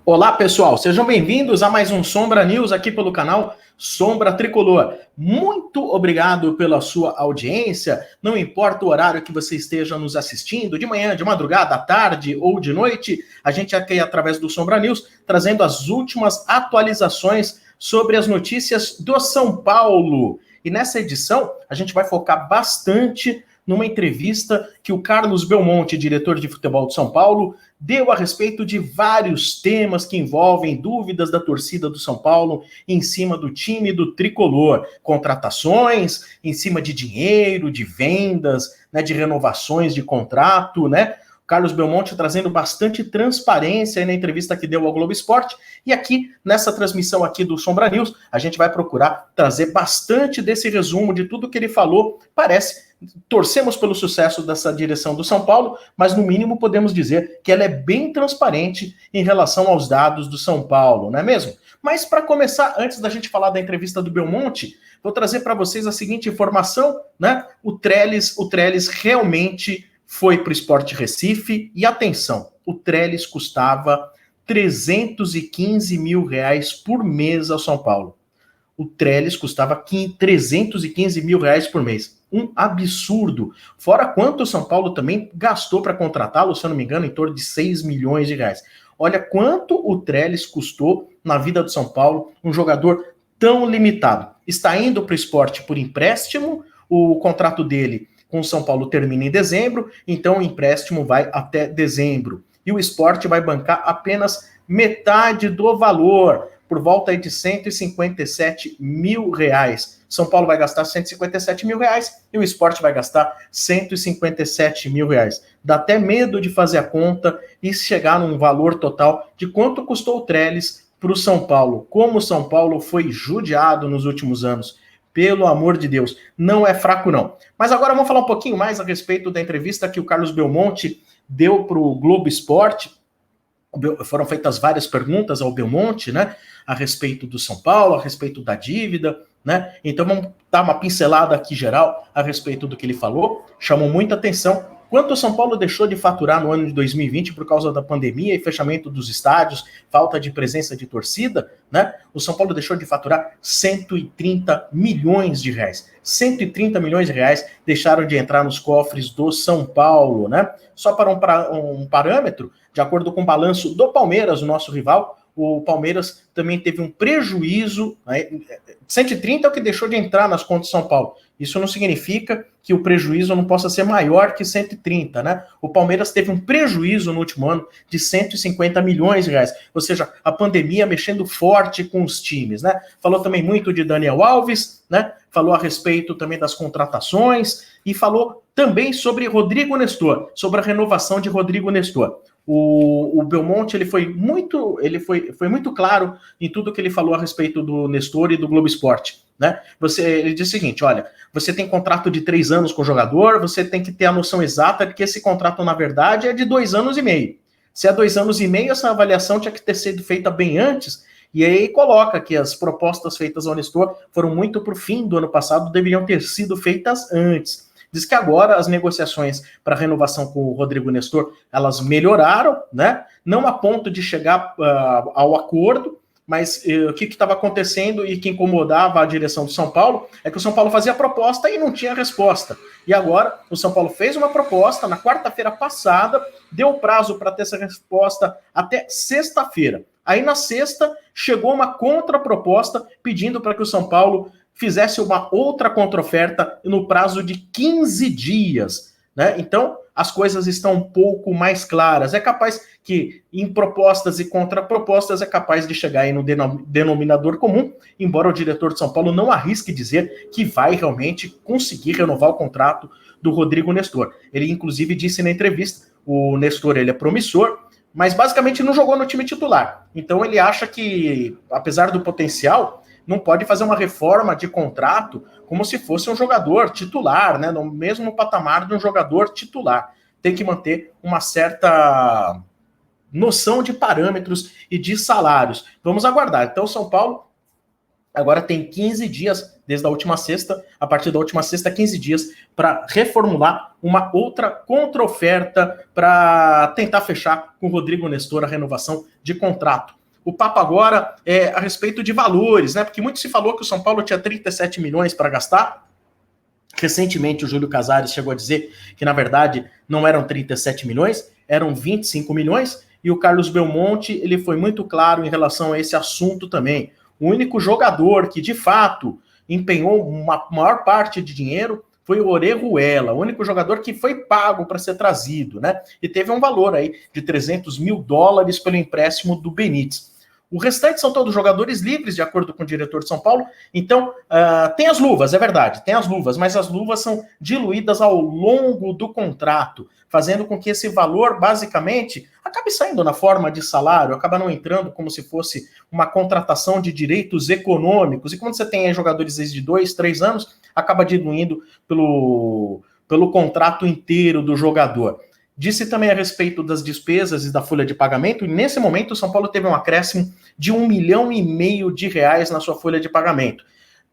Olá, pessoal, sejam bem-vindos a mais um Sombra News aqui pelo canal Sombra Tricolor. Muito obrigado pela sua audiência. Não importa o horário que você esteja nos assistindo, de manhã, de madrugada, à tarde ou de noite, a gente aqui através do Sombra News trazendo as últimas atualizações sobre as notícias do São Paulo. E nessa edição, a gente vai focar bastante numa entrevista que o Carlos Belmonte, diretor de futebol de São Paulo, deu a respeito de vários temas que envolvem dúvidas da torcida do São Paulo em cima do time do Tricolor. Contratações, em cima de dinheiro, de vendas, né, de renovações de contrato, né? Carlos Belmonte trazendo bastante transparência aí na entrevista que deu ao Globo Esporte. E aqui, nessa transmissão aqui do Sombra News, a gente vai procurar trazer bastante desse resumo de tudo que ele falou. Torcemos pelo sucesso dessa direção do São Paulo, mas no mínimo podemos dizer que ela é bem transparente em relação aos dados do São Paulo, não é mesmo? Mas para começar, antes da gente falar da entrevista do Belmonte, vou trazer para vocês a seguinte informação, né? O Trellis realmente foi para o Sport Recife e atenção, o Trellis custava 315 mil reais por mês ao São Paulo. O Trellis custava 315 mil reais por mês. Um absurdo. Fora quanto o São Paulo também gastou para contratá-lo, se eu não me engano, em torno de 6 milhões de reais. Olha quanto o Trellis custou na vida do São Paulo, um jogador tão limitado. Está indo para o esporte por empréstimo, o contrato dele com o São Paulo termina em dezembro, então o empréstimo vai até dezembro. E o esporte vai bancar apenas metade do valor, por volta de 157 mil reais. São Paulo vai gastar 157 mil reais e o esporte vai gastar 157 mil reais. Dá até medo de fazer a conta e chegar num valor total de quanto custou o Trellis para o São Paulo. Como o São Paulo foi judiado nos últimos anos. Pelo amor de Deus, não é fraco não. Mas agora vamos falar um pouquinho mais a respeito da entrevista que o Carlos Belmonte deu para o Globo Esporte. Foram feitas várias perguntas ao Belmonte, né, a respeito do São Paulo, a respeito da dívida, né? Então vamos dar uma pincelada aqui geral a respeito do que ele falou. Chamou muita atenção. Quanto o São Paulo deixou de faturar no ano de 2020 por causa da pandemia e fechamento dos estádios, falta de presença de torcida, né? O São Paulo deixou de faturar 130 milhões de reais. 130 milhões de reais deixaram de entrar nos cofres do São Paulo, né? Só para um parâmetro, de acordo com o balanço do Palmeiras, o nosso rival, o Palmeiras também teve um prejuízo, né? 130 é o que deixou de entrar nas contas de São Paulo. Isso não significa que o prejuízo não possa ser maior que 130, né? O Palmeiras teve um prejuízo no último ano de 150 milhões de reais. Ou seja, a pandemia mexendo forte com os times, né? Falou também muito de Daniel Alves, né? Falou a respeito também das contratações e falou também sobre Rodrigo Nestor, sobre a renovação de Rodrigo Nestor. O Belmonte ele foi muito claro em tudo que ele falou a respeito do Nestor e do Globo Esporte, né? Ele disse o seguinte: olha, você tem contrato de 3 anos com o jogador, você tem que ter a noção exata de que esse contrato, na verdade, é de 2 anos e meio. Se é 2 anos e meio, essa avaliação tinha que ter sido feita bem antes, e aí coloca que as propostas feitas ao Nestor foram muito para o fim do ano passado, deveriam ter sido feitas antes. Diz que agora as negociações para renovação com o Rodrigo Nestor, elas melhoraram, né? Não a ponto de chegar ao acordo, mas o que estava acontecendo e que incomodava a direção do São Paulo é que o São Paulo fazia proposta e não tinha resposta. E agora o São Paulo fez uma proposta na quarta-feira passada, deu prazo para ter essa resposta até sexta-feira. Aí na sexta chegou uma contraproposta pedindo para que o São Paulo fizesse uma outra contraoferta no prazo de 15 dias, né? Então, as coisas estão um pouco mais claras. É capaz que em propostas e contrapropostas é capaz de chegar aí no denominador comum, embora o diretor de São Paulo não arrisque dizer que vai realmente conseguir renovar o contrato do Rodrigo Nestor. Ele, inclusive, disse na entrevista, o Nestor ele é promissor, mas basicamente não jogou no time titular. Então ele acha que, apesar do potencial, não pode fazer uma reforma de contrato como se fosse um jogador titular, né? No mesmo patamar de um jogador titular. Tem que manter uma certa noção de parâmetros e de salários. Vamos aguardar. Então, São Paulo agora tem 15 dias, desde a última sexta, a partir da última sexta, 15 dias para reformular uma outra contra-oferta para tentar fechar com o Rodrigo Nestor a renovação de contrato. O papo agora é a respeito de valores, né? Porque muito se falou que o São Paulo tinha 37 milhões para gastar. Recentemente o Júlio Casares chegou a dizer que, na verdade, não eram 37 milhões, eram 25 milhões, e o Carlos Belmonte ele foi muito claro em relação a esse assunto também. O único jogador que, de fato, empenhou uma maior parte de dinheiro foi o Orejuela, o único jogador que foi pago para ser trazido, né? E teve um valor aí de $300 mil pelo empréstimo do Benítez. O restante são todos jogadores livres, de acordo com o diretor de São Paulo. Então, tem as luvas, é verdade, tem as luvas, mas as luvas são diluídas ao longo do contrato, fazendo com que esse valor, basicamente, acabe saindo na forma de salário, acaba não entrando como se fosse uma contratação de direitos econômicos. E quando você tem aí jogadores de 2, 3 anos, acaba diluindo pelo contrato inteiro do jogador. Disse também a respeito das despesas e da folha de pagamento, e nesse momento o São Paulo teve um acréscimo de R$1,5 milhão na sua folha de pagamento.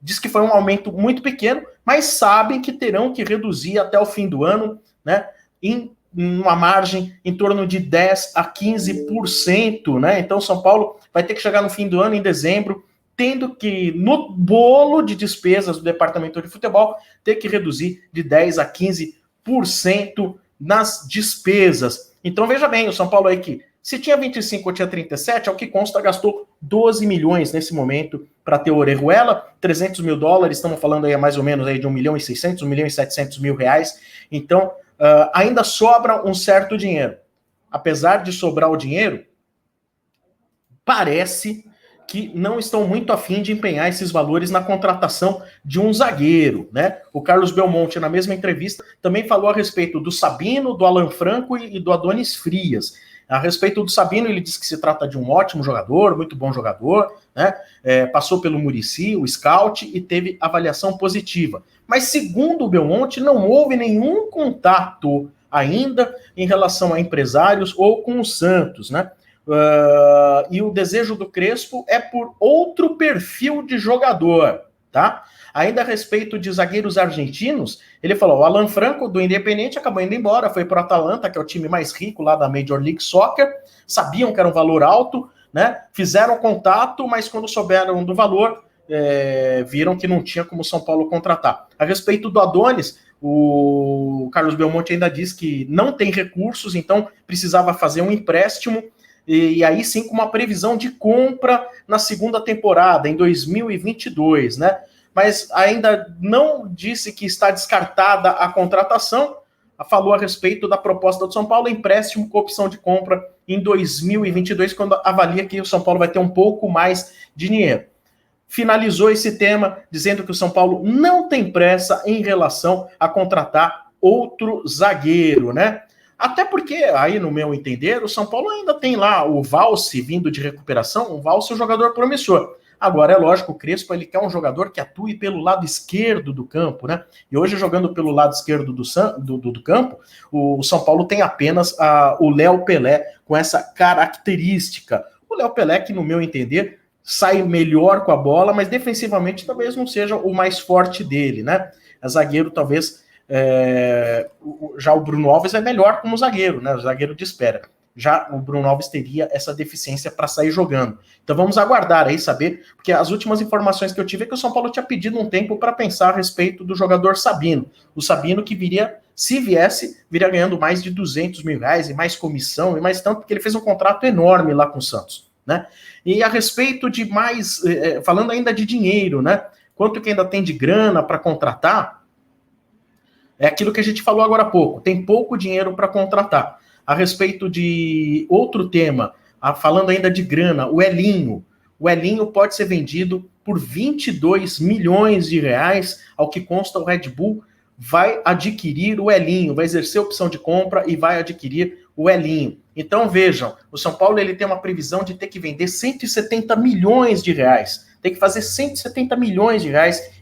Diz que foi um aumento muito pequeno, mas sabem que terão que reduzir até o fim do ano, né, em uma margem em torno de 10% a 15%, né? Então São Paulo vai ter que chegar no fim do ano, em dezembro, tendo que, no bolo de despesas do departamento de futebol, ter que reduzir de 10% a 15% nas despesas. Então veja bem, o São Paulo aí que se tinha 25 ou tinha 37, ao que consta, gastou 12 milhões nesse momento para ter o Orejuela, $300 mil, estamos falando aí mais ou menos aí de 1.600.000, 1.700.000 reais. Então ainda sobra um certo dinheiro. Apesar de sobrar o dinheiro, parece que não estão muito afim de empenhar esses valores na contratação de um zagueiro, né? O Carlos Belmonte, na mesma entrevista, também falou a respeito do Sabino, do Alan Franco e do Adonis Frias. A respeito do Sabino, ele disse que se trata de um ótimo jogador, muito bom jogador, né? Passou pelo Muricy, o scout, e teve avaliação positiva. Mas, segundo o Belmonte, não houve nenhum contato ainda em relação a empresários ou com o Santos, né? E o desejo do Crespo é por outro perfil de jogador, tá? Ainda a respeito de zagueiros argentinos, ele falou, o Alan Franco, do Independiente, acabou indo embora, foi para o Atalanta, que é o time mais rico lá da Major League Soccer, sabiam que era um valor alto, né? Fizeram contato, mas quando souberam do valor, viram que não tinha como São Paulo contratar. A respeito do Adonis, o Carlos Belmonte ainda diz que não tem recursos, então precisava fazer um empréstimo, e aí sim com uma previsão de compra na segunda temporada, em 2022, né? Mas ainda não disse que está descartada a contratação, falou a respeito da proposta do São Paulo, empréstimo com opção de compra em 2022, quando avalia que o São Paulo vai ter um pouco mais de dinheiro. Finalizou esse tema dizendo que o São Paulo não tem pressa em relação a contratar outro zagueiro, né? Até porque, aí no meu entender, o São Paulo ainda tem lá o Valse vindo de recuperação, o Valse é um jogador promissor. Agora, é lógico, o Crespo ele quer um jogador que atue pelo lado esquerdo do campo, né? E hoje, jogando pelo lado esquerdo do campo, o São Paulo tem apenas o Léo Pelé com essa característica. O Léo Pelé, que no meu entender, sai melhor com a bola, mas defensivamente talvez não seja o mais forte dele, né? A zagueiro talvez... já o Bruno Alves é melhor como zagueiro, né? O zagueiro de espera. Já o Bruno Alves teria essa deficiência para sair jogando. Então vamos aguardar aí, saber, porque as últimas informações que eu tive é que o São Paulo tinha pedido um tempo para pensar a respeito do jogador Sabino. O Sabino que viria, se viesse, viria ganhando mais de R$200 mil e mais comissão e mais tanto, porque ele fez um contrato enorme lá com o Santos, né? E a respeito de mais, falando ainda de dinheiro, né? Quanto que ainda tem de grana para contratar? É aquilo que a gente falou agora há pouco. Tem pouco dinheiro para contratar. A respeito de outro tema, falando ainda de grana, o Elinho. O Elinho pode ser vendido por R$22 milhões. Ao que consta, o Red Bull vai adquirir o Elinho, vai exercer a opção de compra e vai adquirir o Elinho. Então vejam, o São Paulo ele tem uma previsão de ter que vender R$170 milhões. Tem que fazer R$170 milhões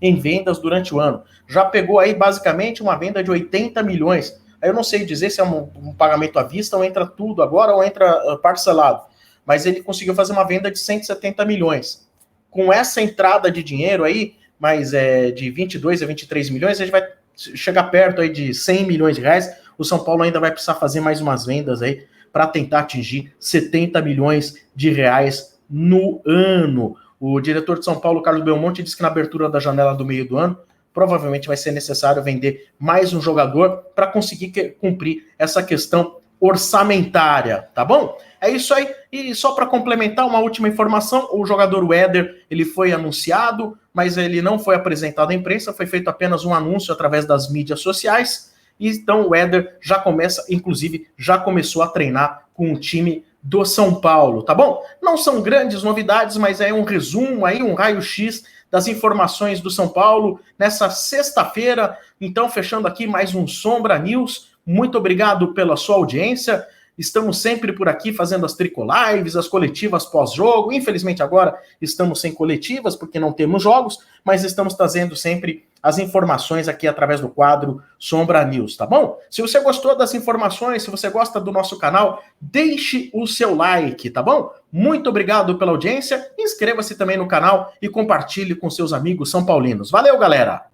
em vendas durante o ano. Já pegou aí basicamente uma venda de 80 milhões. Aí eu não sei dizer se é um pagamento à vista ou entra tudo agora ou entra parcelado. Mas ele conseguiu fazer uma venda de 170 milhões. Com essa entrada de dinheiro aí, mais de 22 a 23 milhões, a gente vai chegar perto aí de 100 milhões de reais, o São Paulo ainda vai precisar fazer mais umas vendas aí para tentar atingir 70 milhões de reais no ano. O diretor de São Paulo, Carlos Belmonte, disse que na abertura da janela do meio do ano, provavelmente vai ser necessário vender mais um jogador para conseguir cumprir essa questão orçamentária, tá bom? É isso aí. E só para complementar, uma última informação, o jogador Éder, ele foi anunciado, mas ele não foi apresentado à imprensa, foi feito apenas um anúncio através das mídias sociais, e então o Éder já começa, inclusive, já começou a treinar com o time do São Paulo, tá bom? Não são grandes novidades, mas é um resumo aí, um raio-x das informações do São Paulo nessa sexta-feira. Então, fechando aqui mais um Sombra News. Muito obrigado pela sua audiência. Estamos sempre por aqui fazendo as Tricolives, as coletivas pós-jogo. Infelizmente agora estamos sem coletivas porque não temos jogos, mas estamos trazendo sempre as informações aqui através do quadro Sombra News, tá bom? Se você gostou das informações, se você gosta do nosso canal, deixe o seu like, tá bom? Muito obrigado pela audiência, inscreva-se também no canal e compartilhe com seus amigos são paulinos. Valeu, galera!